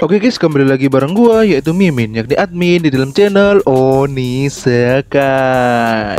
Oke guys, kembali lagi bareng gua yaitu Mimin, yakni admin di dalam channel Onisekai.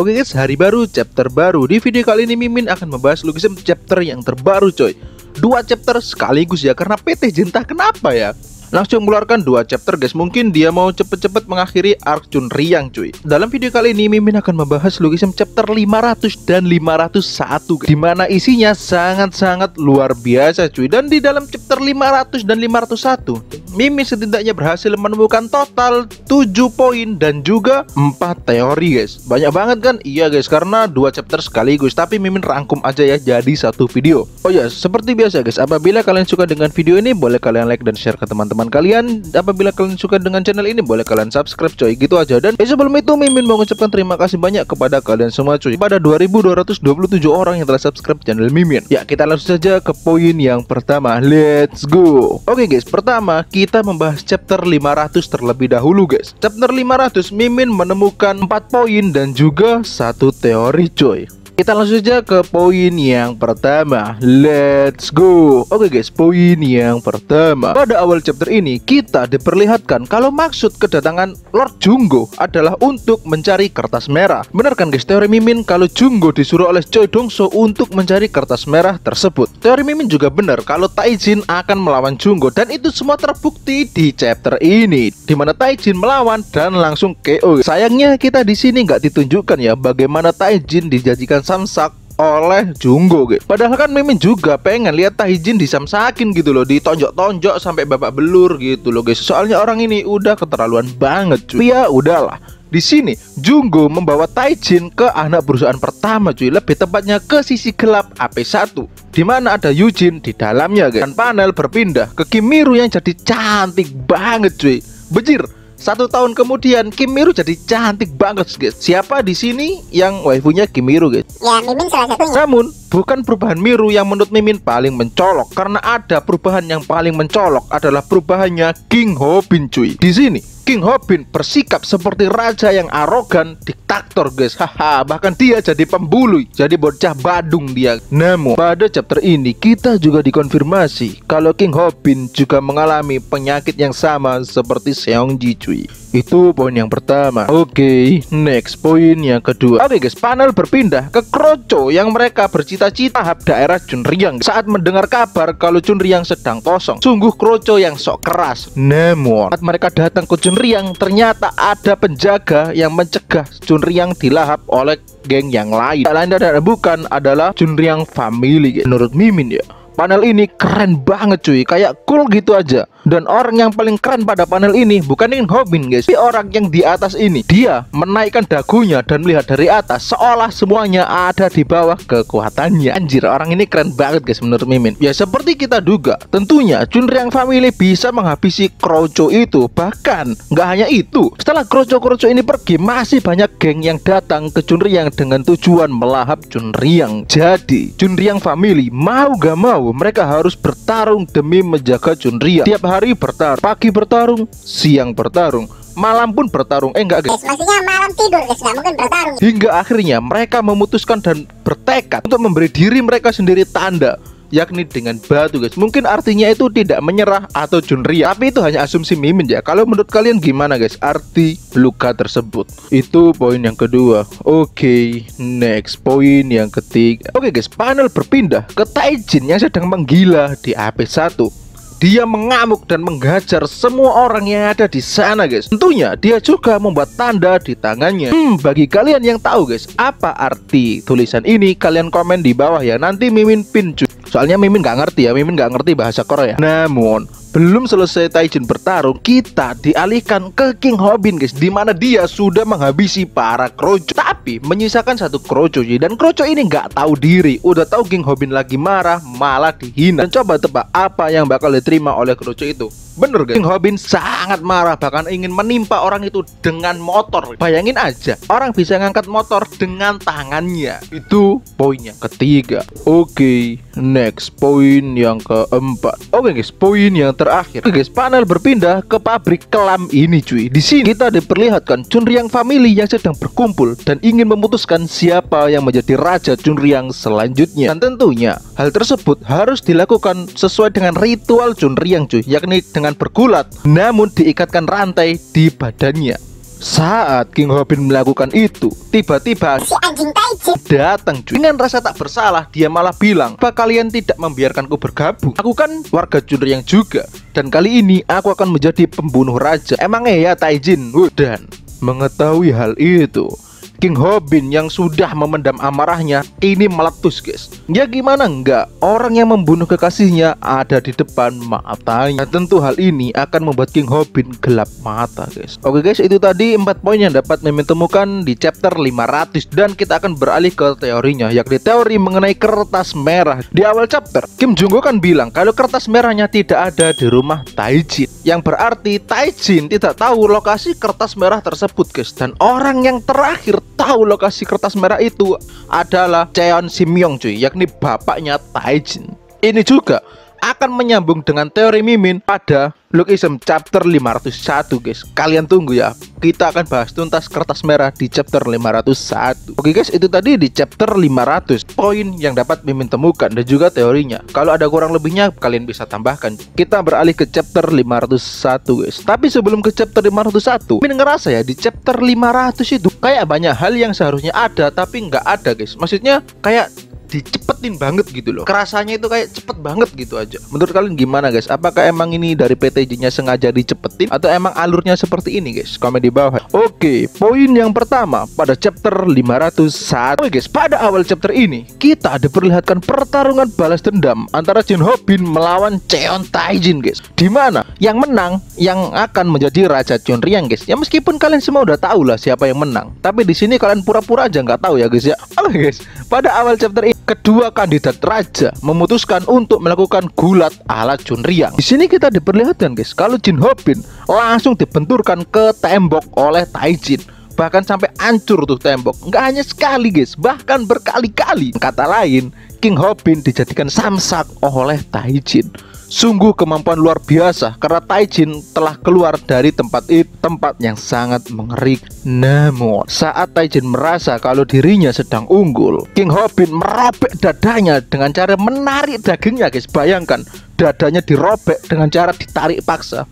Oke guys, hari baru, chapter baru. Di video kali ini Mimin akan membahas Lugism chapter yang terbaru coy. 2 chapter sekaligus ya, karena PT Jinta kenapa ya? Langsung mengeluarkan 2 chapter guys. Mungkin dia mau cepet-cepet mengakhiri arc Chunryang cuy. Dalam video kali ini Mimin akan membahas Lugism chapter 500 dan 501 guys, dimana isinya sangat-sangat luar biasa cuy. Dan di dalam chapter 500 dan 501 Mimin setidaknya berhasil menemukan total 7 poin dan juga 4 teori guys. Banyak banget kan? Iya guys, karena 2 chapter sekaligus. Tapi Mimin rangkum aja ya jadi satu video. Oh ya, seperti biasa guys, apabila kalian suka dengan video ini boleh kalian like dan share ke teman-teman kalian. Apabila kalian suka dengan channel ini boleh kalian subscribe coy, gitu aja. Dan sebelum itu Mimin mau mengucapkan terima kasih banyak kepada kalian semua cuy, pada 2227 orang yang telah subscribe channel Mimin. Ya, kita langsung saja ke poin yang pertama. Let's go. Oke guys, pertama kita membahas chapter 500 terlebih dahulu guys. Chapter 500 Mimin menemukan 4 poin dan juga 1 teori coy. Kita langsung saja ke poin yang pertama. Let's go. Oke guys, poin yang pertama. Pada awal chapter ini kita diperlihatkan kalau maksud kedatangan Lord Junggo adalah untuk mencari kertas merah. Benar kan guys teori Mimin kalau Junggo disuruh oleh Choi Dongso untuk mencari kertas merah tersebut? Teori Mimin juga benar kalau Taijin akan melawan Junggo, dan itu semua terbukti di chapter ini, dimana Taijin melawan dan langsung KO. Sayangnya kita di sini nggak ditunjukkan ya bagaimana Taijin dijanjikan samsak oleh Junggo guys. Padahal kan Mimin juga pengen lihat Taijin disamsakin gitu loh, ditonjok-tonjok sampai babak belur gitu loh guys. Soalnya orang ini udah keterlaluan banget cuy. Ya udahlah. Di sini Junggo membawa Taijin ke anak perusahaan pertama cuy, lebih tepatnya ke sisi gelap AP1, di mana ada Yujin di dalamnya guys. Dan panel berpindah ke Kimiru yang jadi cantik banget cuy. Bejir. 1 tahun kemudian Kimiru jadi cantik banget guys. Siapa di sini yang waifunya Kimiru guys? Ya, Mimin salah satunya. Namun bukan perubahan Miru yang menurut Mimin paling mencolok, karena ada perubahan yang paling mencolok adalah perubahannya King Hobin cuy. Di sini King Hobin bersikap seperti raja yang arogan, diktator guys. Haha, bahkan dia jadi pembulu, jadi bocah badung dia. Namun pada chapter ini kita juga dikonfirmasi kalau King Hobin juga mengalami penyakit yang sama seperti Seongji cuy. Itu poin yang pertama. Oke, next poin yang kedua. Oke guys, panel berpindah ke Kroco yang mereka bercita-cita tahap daerah Chunryang. Saat mendengar kabar kalau Chunryang sedang kosong, sungguh Kroco yang sok keras. Namun saat mereka datang ke Chunryang, ternyata ada penjaga yang mencegah Chunryang dilahap oleh geng yang lain. Tak lain dan bukan adalah Chunryang Family guys. Menurut Mimin ya, panel ini keren banget cuy, kayak cool gitu aja. Dan orang yang paling keren pada panel ini bukan King Hobin guys, tapi orang yang di atas ini. Dia menaikkan dagunya dan melihat dari atas seolah semuanya ada di bawah kekuatannya. Anjir, orang ini keren banget guys menurut Mimin. Ya seperti kita duga, tentunya Chunryang Family bisa menghabisi Kroco itu. Bahkan nggak hanya itu, setelah Kroco ini pergi, masih banyak geng yang datang ke Chunryang dengan tujuan melahap Chunryang. Jadi Chunryang Family mau gak mau mereka harus bertarung demi menjaga Chunryang. Tiap hari bertarung, pagi bertarung, siang bertarung, malam pun bertarung. Enggak guys, Maksudnya malam tidur guys, nggak mungkin bertarung. hingga akhirnya mereka memutuskan dan bertekad untuk memberi diri mereka sendiri tanda, yakni dengan batu guys. Mungkin artinya itu tidak menyerah atau Chunryang, tapi itu hanya asumsi Mimin ya. Kalau menurut kalian gimana guys arti luka tersebut? Itu poin yang kedua. Oke, next poin yang ketiga. Oke guys, panel berpindah ke Taijin yang sedang menggila di AP1. Dia mengamuk dan menghajar semua orang yang ada di sana guys. Tentunya dia juga membuat tanda di tangannya. Bagi kalian yang tahu guys apa arti tulisan ini, kalian komen di bawah ya. Nanti Mimin pin cuy. Soalnya Mimin nggak ngerti ya, Mimin nggak ngerti bahasa Korea. Namun belum selesai Taijin bertarung, kita dialihkan ke King Hobin guys, dimana dia sudah menghabisi para Kroco, tapi menyisakan 1 Kroco. Dan Kroco ini nggak tahu diri, udah tahu King Hobin lagi marah, malah dihina. Dan coba tebak apa yang bakal diterima oleh Kroco itu? Bener guys, King Hobin sangat marah, bahkan ingin menimpa orang itu dengan motor. Bayangin aja, orang bisa ngangkat motor dengan tangannya. Itu poin yang ketiga. Oke, next poin yang keempat. Oke guys, poin yang terakhir. Oke guys, panel berpindah ke pabrik kelam ini cuy. Di sini kita diperlihatkan Chunryang Family yang sedang berkumpul dan ingin memutuskan siapa yang menjadi raja Chunryang selanjutnya. Dan tentunya hal tersebut harus dilakukan sesuai dengan ritual Chunryang cuy, yakni dengan dengan bergulat, namun diikatkan rantai di badannya. Saat King Hobin melakukan itu, tiba-tiba Si anjing Taijin datang cuy. Dengan rasa tak bersalah, dia malah bilang, "Apa kalian tidak membiarkanku bergabung? Aku kan warga Chunryang juga, dan kali ini aku akan menjadi pembunuh raja. Emangnya ya Taijin?" Dan mengetahui hal itu, King Hobin yang sudah memendam amarahnya ini meletus guys. Ya gimana enggak, orang yang membunuh kekasihnya ada di depan matanya. Dan tentu hal ini akan membuat King Hobin gelap mata guys. Oke guys, itu tadi 4 poin yang dapat Mimin temukan di chapter 500. Dan kita akan beralih ke teorinya, yakni teori mengenai kertas merah. Di awal chapter, Kim Junggo kan bilang kalau kertas merahnya tidak ada di rumah Taijin, yang berarti Taijin tidak tahu lokasi kertas merah tersebut guys. Dan orang yang terakhir tahu lokasi kertas merah itu adalah Cheon Simyong cuy, yakni bapaknya Taijin. Ini juga akan menyambung dengan teori Mimin pada Lookism chapter 501 guys. Kalian tunggu ya, kita akan bahas tuntas kertas merah di chapter 501. Oke guys, itu tadi di chapter 500 poin yang dapat Mimin temukan dan juga teorinya. Kalau ada kurang lebihnya kalian bisa tambahkan. Kita beralih ke chapter 501 guys. Tapi sebelum ke chapter 501, Mimin ngerasa ya di chapter 500 itu kayak banyak hal yang seharusnya ada tapi nggak ada guys. Maksudnya kayak dicepetin banget gitu loh. Kerasanya itu kayak cepet banget gitu aja. Menurut kalian gimana guys? Apakah emang ini dari PTJ-nya sengaja dicepetin atau emang alurnya seperti ini guys? Komen di bawah. Oke, poin yang pertama pada chapter 501. Oke guys, pada awal chapter ini kita diperlihatkan pertarungan balas dendam antara Jin Hobin melawan Cheon Taijin guys. Dimana yang menang yang akan menjadi Raja Chunryang guys. Ya meskipun kalian semua udah tahu lah siapa yang menang, tapi di sini kalian pura-pura aja nggak tahu ya guys ya. Oke guys, pada awal chapter ini kedua kandidat raja memutuskan untuk melakukan gulat ala Chunryang. Di sini kita diperlihatkan guys, kalau Jin Hobin langsung dibenturkan ke tembok oleh Taijin. Bahkan sampai hancur tuh tembok. Nggak hanya sekali guys, bahkan berkali-kali. Kata lain, King Hobin dijadikan samsak oleh Taijin. Sungguh kemampuan luar biasa karena Taijin telah keluar dari tempat itu, tempat yang sangat mengerikan. Namun saat Taijin merasa kalau dirinya sedang unggul, King Hobin merobek dadanya dengan cara menarik dagingnya guys. Bayangkan dadanya dirobek dengan cara ditarik paksa.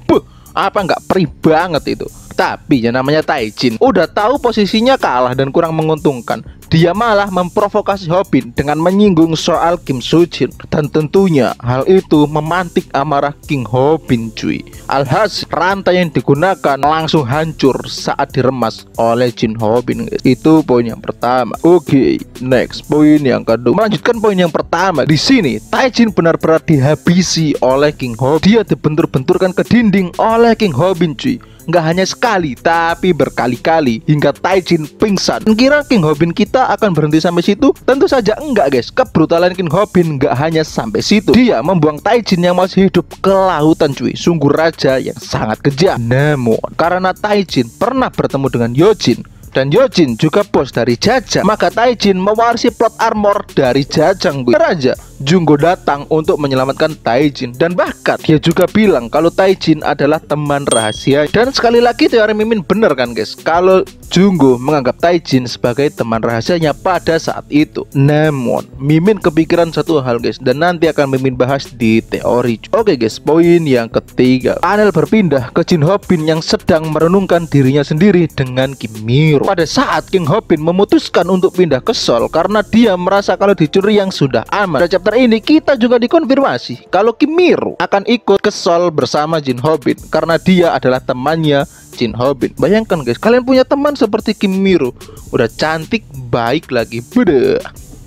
Apa nggak perih banget itu. Tapi yang namanya Taijin udah tahu posisinya kalah dan kurang menguntungkan. Dia malah memprovokasi Hobin dengan menyinggung soal Kim Soo-jin. Dan tentunya hal itu memantik amarah King Hobin cuy. Alhasil rantai yang digunakan langsung hancur saat diremas oleh Jin Hobin guys. Itu poin yang pertama. Oke, next poin yang kedua. Melanjutkan poin yang pertama. Di sini Taijin benar-benar dihabisi oleh King Hobin. Dia dibentur-benturkan ke dinding oleh King Hobin cuy. Nggak hanya sekali, tapi berkali-kali hingga Taijin pingsan. Kira King Hobin kita akan berhenti sampai situ? Tentu saja enggak guys. Kebrutalan King Hobin nggak hanya sampai situ. Dia membuang Taijin yang masih hidup ke lautan cuy. Sungguh raja yang sangat kejam. Namun karena Taijin pernah bertemu dengan Yojin dan Yojin juga bos dari Jajang, maka Taijin mewarisi plot armor dari Jajang. Raja Junggo datang untuk menyelamatkan Taijin, dan bahkan dia juga bilang kalau Taijin adalah teman rahasia. Dan sekali lagi teori Mimin bener kan guys, kalau Junggo menganggap Taijin sebagai teman rahasianya pada saat itu. Namun Mimin kepikiran satu hal guys, dan nanti akan Mimin bahas di teori. Oke guys, poin yang ketiga. Panel berpindah ke Jin Hobin yang sedang merenungkan dirinya sendiri dengan Kimiro. Pada saat King Hobin memutuskan untuk pindah ke Seoul karena dia merasa kalau di Chunryang sudah aman. Pada chapter ini kita juga dikonfirmasi kalau Kimiro akan ikut ke Seoul bersama Jin Hobin karena dia adalah temannya Jin Hobin. Bayangkan guys, kalian punya teman seperti Kimiro, udah cantik, baik lagi. Beda.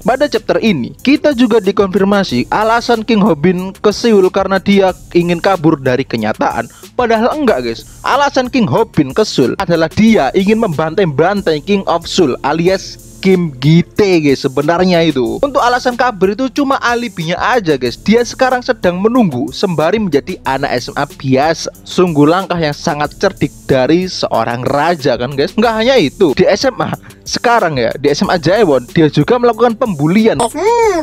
Pada chapter ini kita juga dikonfirmasi alasan King Hobin ke Seoul karena dia ingin kabur dari kenyataan. Padahal enggak guys, alasan King Hobin ke Seoul adalah dia ingin membantai-bantai King of Seoul alias Kim Gi-tae guys. Sebenarnya itu untuk alasan kabur itu cuma alibinya aja guys. Dia sekarang sedang menunggu sembari menjadi anak SMA biasa. Sungguh langkah yang sangat cerdik dari seorang raja kan guys. Nggak hanya itu, di SMA sekarang ya di SMA Jaewon dia juga melakukan pembulian.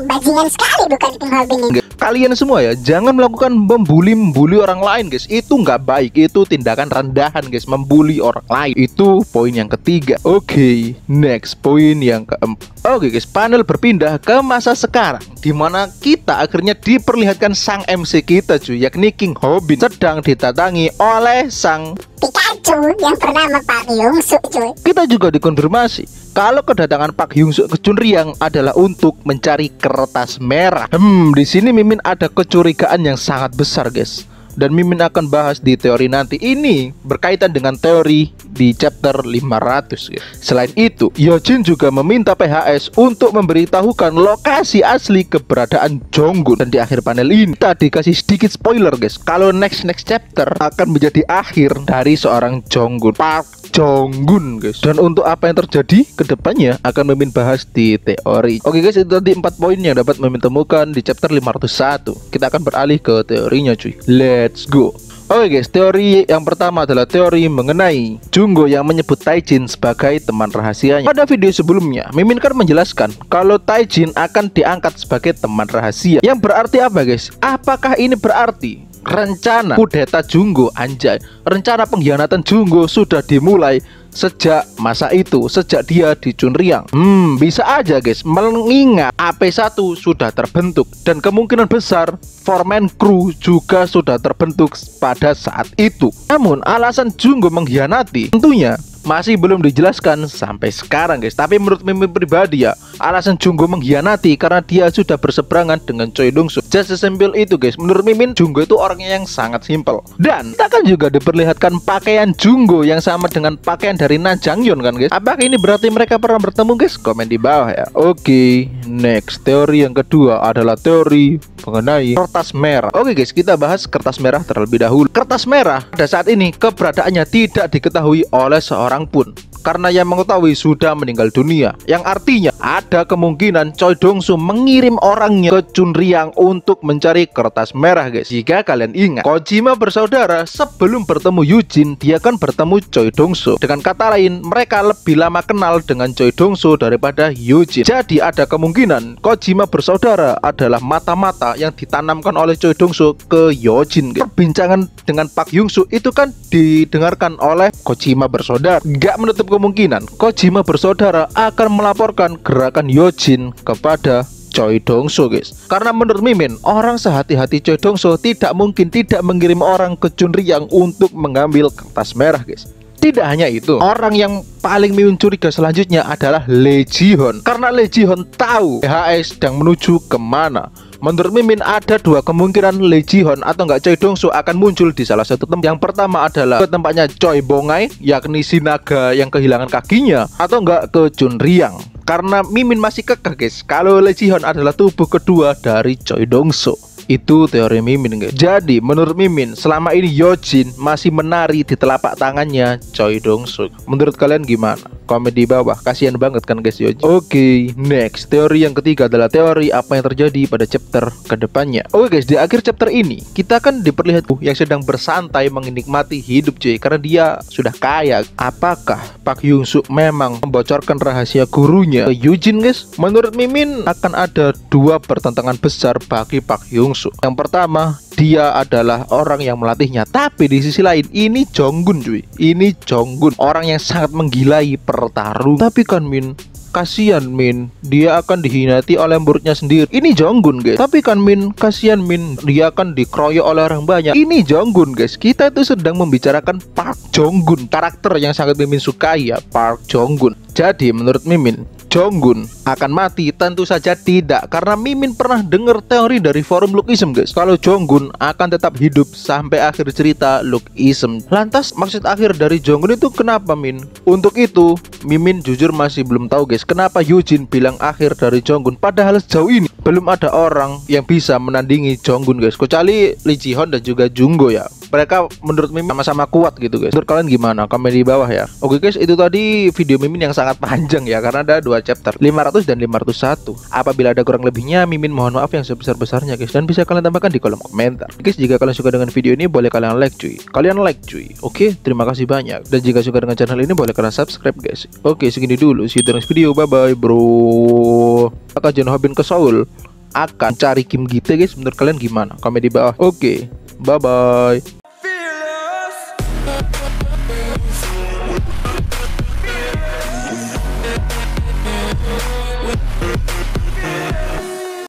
Bajingan sekali bukan Kim Hobin ini. Kalian semua ya jangan melakukan membuli orang lain guys. Itu nggak baik, itu tindakan rendahan guys, membuli orang lain. Itu poin yang ketiga. Oke, next poin yang keempat. Oke guys, panel berpindah ke masa sekarang, dimana kita akhirnya diperlihatkan sang MC kita cuy, yakni Kim Hobin sedang didatangi oleh sang Pikachu yang bernama Pak Hyung-suk cuy. Kita juga dikonfirmasi kalau kedatangan Pak Hyung-suk ke Chunryang adalah untuk mencari kertas merah. Di sini Mimin ada kecurigaan yang sangat besar guys. Dan Mimin akan bahas di teori nanti. Ini berkaitan dengan teori di chapter 500 guys. Selain itu, Yojin juga meminta PHS untuk memberitahukan lokasi asli keberadaan Jonggun. Dan di akhir panel ini kita dikasih sedikit spoiler guys, kalau next chapter akan menjadi akhir dari seorang Jonggun, Park Jonggun guys. Dan untuk apa yang terjadi ke depannya akan Mimin bahas di teori. Oke guys, itu tadi 4 poin yang dapat Mimin temukan di chapter 501. Kita akan beralih ke teorinya cuy. Let's go. Oke guys, teori yang pertama adalah teori mengenai Junggo yang menyebut Taijin sebagai teman rahasianya. Pada video sebelumnya, Mimin kan menjelaskan kalau Taijin akan diangkat sebagai teman rahasia. Yang berarti apa guys? Apakah ini berarti rencana kudeta Junggo, anjay, rencana pengkhianatan Junggo sudah dimulai sejak masa itu, sejak dia di Chunryang? Bisa aja guys, mengingat AP1 sudah terbentuk dan kemungkinan besar Foreman Crew juga sudah terbentuk pada saat itu. Namun alasan Junggo mengkhianati tentunya masih belum dijelaskan sampai sekarang guys. Tapi menurut Mimin pribadi ya, alasan Junggo mengkhianati karena dia sudah berseberangan dengan Choi Dong-suk. Just sesimpel itu guys. Menurut Mimin, Junggo itu orangnya yang sangat simpel. Dan kita kan juga diperlihatkan pakaian Junggo yang sama dengan pakaian dari Na Jangyeon kan guys. Apakah ini berarti mereka pernah bertemu guys? Komen di bawah ya. Oke, next teori yang kedua adalah teori mengenai kertas merah. Oke guys, kita bahas kertas merah terlebih dahulu. Kertas merah pada saat ini keberadaannya tidak diketahui oleh seorang pun, karena yang mengetahui sudah meninggal dunia. Yang artinya ada kemungkinan Choi Dong-suk mengirim orangnya ke Chunryang untuk mencari kertas merah guys. Jika kalian ingat, Kojima bersaudara sebelum bertemu Yujin, dia kan bertemu Choi Dong-suk. Dengan kata lain, mereka lebih lama kenal dengan Choi Dong-suk daripada Yujin. Jadi ada kemungkinan Kojima bersaudara adalah mata-mata yang ditanamkan oleh Choi Dong-suk ke Yujin guys. Perbincangan dengan Park Hyung-suk itu kan didengarkan oleh Kojima bersaudara. Gak menutup kemungkinan Kojima bersaudara akan melaporkan gerakan Yojin kepada Choi Dong-suk guys. Karena menurut Mimin, orang sehati-hati Choi Dong-suk tidak mungkin tidak mengirim orang ke Chunryang untuk mengambil kertas merah guys. Tidak hanya itu, orang yang paling Mimin curiga selanjutnya adalah Lee Ji-hoon. Karena Lee Ji-hoon tahu PHS sedang menuju kemana. Menurut Mimin ada dua kemungkinan Lee Ji-hoon atau enggak Choi Dong-suk akan muncul di salah satu tempat. Yang pertama adalah ke tempatnya Choi Bongai, yakni si naga yang kehilangan kakinya, atau enggak ke Chunryang. Karena Mimin masih kekeh guys, kalau Lee Ji-hoon adalah tubuh kedua dari Choi Dong-suk. Itu teori Mimin guys. Jadi menurut Mimin, selama ini Yojin masih menari di telapak tangannya Choi Dong-suk. Menurut kalian gimana? Komen di bawah. Kasihan banget kan guys Yojin. Oke, next teori yang ketiga adalah teori apa yang terjadi pada chapter kedepannya. Oke guys, di akhir chapter ini kita kan diperlihat yang sedang bersantai menikmati hidup cuy, karena dia sudah kaya. Apakah Park Hyung-suk memang membocorkan rahasia gurunya ke Yujin guys? Menurut Mimin akan ada dua pertentangan besar bagi Park Hyung-suk. Yang pertama, dia adalah orang yang melatihnya. Tapi di sisi lain, ini Jonggun cuy. Ini Jonggun, orang yang sangat menggilai pertarung. Tapi kan Min, kasihan Min, dia akan dihinati oleh muridnya sendiri. Ini Jonggun guys. Tapi kan Min, kasihan Min, dia akan dikeroyok oleh orang banyak. Ini Jonggun guys. Kita itu sedang membicarakan Park Jonggun, karakter yang sangat Mimin sukai ya, Park Jonggun. Jadi menurut Mimin, Jonggun akan mati? Tentu saja tidak, karena Mimin pernah dengar teori dari forum Lookism guys, kalau Jonggun akan tetap hidup sampai akhir cerita Lookism. Lantas maksud akhir dari Jonggun itu kenapa Min? Untuk itu Mimin jujur masih belum tahu guys, kenapa Yujin bilang akhir dari Jonggun, padahal sejauh ini belum ada orang yang bisa menandingi Jonggun guys, kecuali Lee Ji-hoon dan juga Junggo ya. mereka menurut Mimin sama-sama kuat gitu guys. Menurut kalian gimana? Komen di bawah ya. Oke guys, itu tadi video Mimin yang sangat panjang ya, karena ada 2 chapter 500 dan 501. Apabila ada kurang lebihnya, Mimin mohon maaf yang sebesar-besarnya guys, dan bisa kalian tambahkan di kolom komentar. Guys, jika kalian suka dengan video ini boleh kalian like cuy. Oke, terima kasih banyak. Dan jika suka dengan channel ini boleh kalian subscribe guys. Oke, segini dulu. See you the next video. Bye bye bro. Maka John Hobin ke Seoul akan cari Kim Gi-tae guys. Menurut kalian gimana? Komen di bawah. Oke, bye bye.